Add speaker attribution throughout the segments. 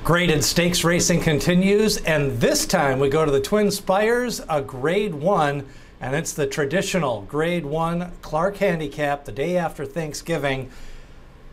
Speaker 1: Graded stakes racing continues, and this time we go to the Twin Spires, a Grade 1, and it's the traditional Grade 1 Clark Handicap the day after Thanksgiving.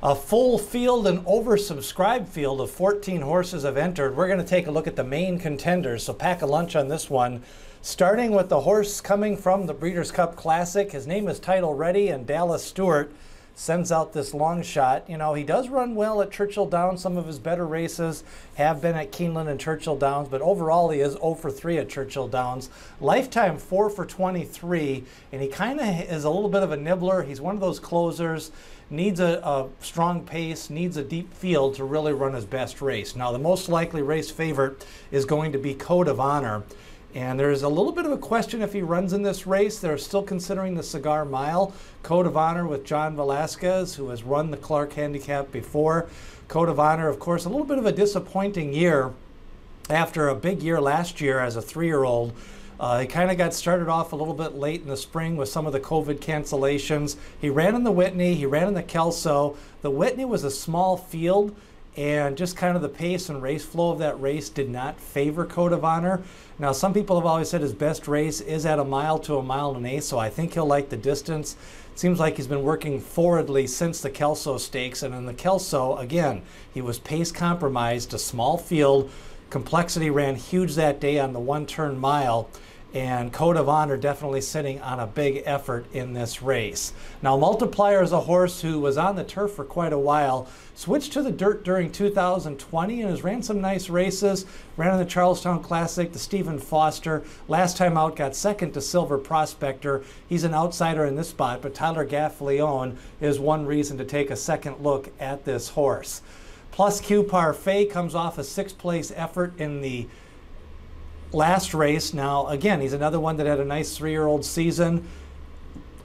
Speaker 1: A full field and oversubscribed field of 14 horses have entered. We're going to take a look at the main contenders, so pack a lunch on this one. Starting with the horse coming from the Breeders' Cup Classic. His name is Title Ready, and Dallas Stewart sends out this long shot. You know, he does run well at Churchill Downs. Some of his better races have been at Keeneland and Churchill Downs, but overall he is 0 for 3 at Churchill Downs. Lifetime 4 for 23, and he kind of is a little bit of a nibbler. He's one of those closers, needs a strong pace, needs a deep field to really run his best race. Now, the most likely race favorite is going to be Code of Honor. And there's a little bit of a question if he runs in this race. They're still considering the Cigar Mile. Code of Honor with John Velasquez, who has run the Clark Handicap before. Code of Honor, of course, a little bit of a disappointing year after a big year last year as a 3-year-old. He kind of got started off a little bit late in the spring with some of the COVID cancellations. He ran in the Whitney, he ran in the Kelso. The Whitney was a small field, and just kind of the pace and race flow of that race did not favor Code of Honor. Now, some people have always said his best race is at 1 mile to 1 1/8 miles, so I think he'll like the distance. It seems like he's been working forwardly since the Kelso Stakes, and in the Kelso, again, he was pace compromised, a small field. Complexity ran huge that day on the 1-turn mile, and Code of Honor definitely sitting on a big effort in this race. Now, Multiplier is a horse who was on the turf for quite a while, switched to the dirt during 2020 and has ran some nice races. Ran in the Charlestown Classic, the Stephen Foster. Last time out got second to Silver Prospector. He's an outsider in this spot, but Tyler Gaff Leone is one reason to take a second look at this horse. Plus Q Parfait comes off a 6th place effort in the last race. Now, again, he's another one that had a nice 3-year-old season.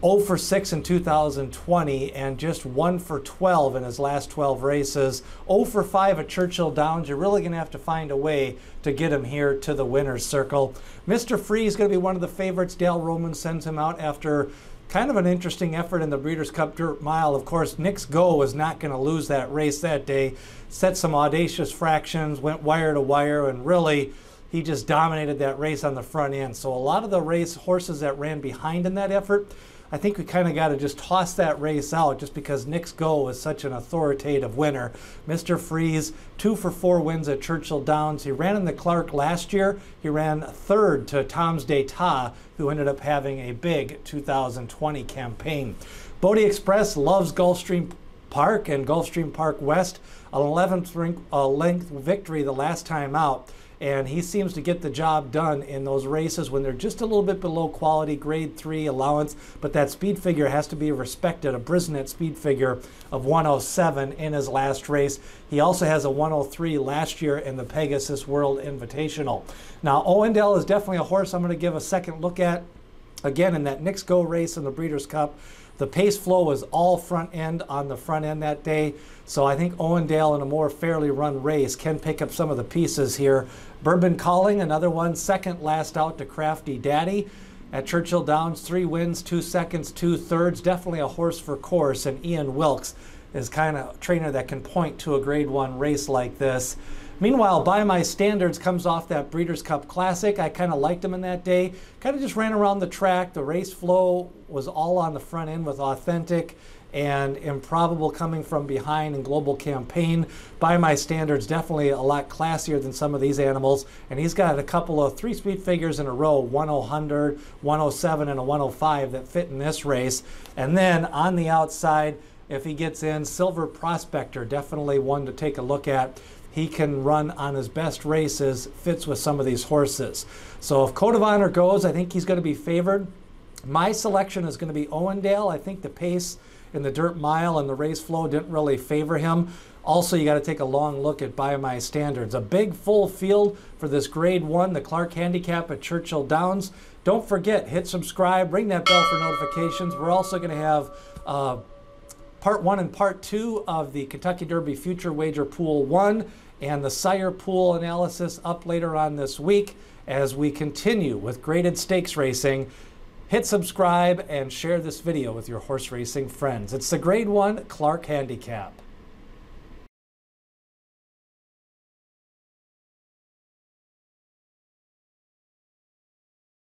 Speaker 1: 0 for 6 in 2020 and just 1 for 12 in his last 12 races. 0 for 5 at Churchill Downs. You're really going to have to find a way to get him here to the winner's circle. Mr. Free is going to be one of the favorites. Dale Roman sends him out after kind of an interesting effort in the Breeders' Cup Dirt Mile. Of course, Nick's Go was not going to lose that race that day. Set some audacious fractions, went wire to wire, and really he just dominated that race on the front end. So a lot of the race horses that ran behind in that effort, I think we kind of got to just toss that race out just because Nick's Go was such an authoritative winner. Mr. Freeze, 2 for 4 wins at Churchill Downs. He ran in the Clark last year. He ran 3rd to Tom's d'Etat, who ended up having a big 2020 campaign. Bodie Express loves Gulfstream Park and Gulfstream Park West. An 11th length victory the last time out. And he seems to get the job done in those races when they're just a little bit below quality, Grade 3 allowance, but that speed figure has to be respected, a Brisnet speed figure of 107 in his last race. He also has a 103 last year in the Pegasus World Invitational. Now, Owendale is definitely a horse I'm going to give a second look at. Again, in that Nick's Go race in the Breeders' Cup, the pace flow was all front end on the front end that day. So I think Owendale in a more fairly run race can pick up some of the pieces here. Bourbon Calling, another one, second last out to Crafty Daddy. At Churchill Downs, 3 wins, 2 seconds, 2 thirds. Definitely a horse for course, and Ian Wilkes is kind of a trainer that can point to a Grade 1 race like this. Meanwhile, By My Standards comes off that Breeders' Cup Classic. I kind of liked him in that day. Kind of just ran around the track. The race flow was all on the front end with Authentic and Improbable coming from behind in Global Campaign. By My Standards, definitely a lot classier than some of these animals. And he's got a couple of 3 speed figures in a row, 100, 107, and a 105 that fit in this race. And then on the outside, if he gets in, Silver Prospector, definitely one to take a look at. He can run on his best races, fits with some of these horses. So if Code of Honor goes, I think he's going to be favored. My selection is going to be Owendale. I think the pace in the dirt mile and the race flow didn't really favor him. Also, you got to take a long look at By My Standards. A big full field for this Grade 1, the Clark Handicap at Churchill Downs. Don't forget, hit subscribe, ring that bell for notifications. We're also going to have Part 1 and Part 2 of the Kentucky Derby Future Wager Pool 1 and the Sire Pool analysis up later on this week as we continue with graded stakes racing. Hit subscribe and share this video with your horse racing friends. It's the Grade 1 Clark Handicap.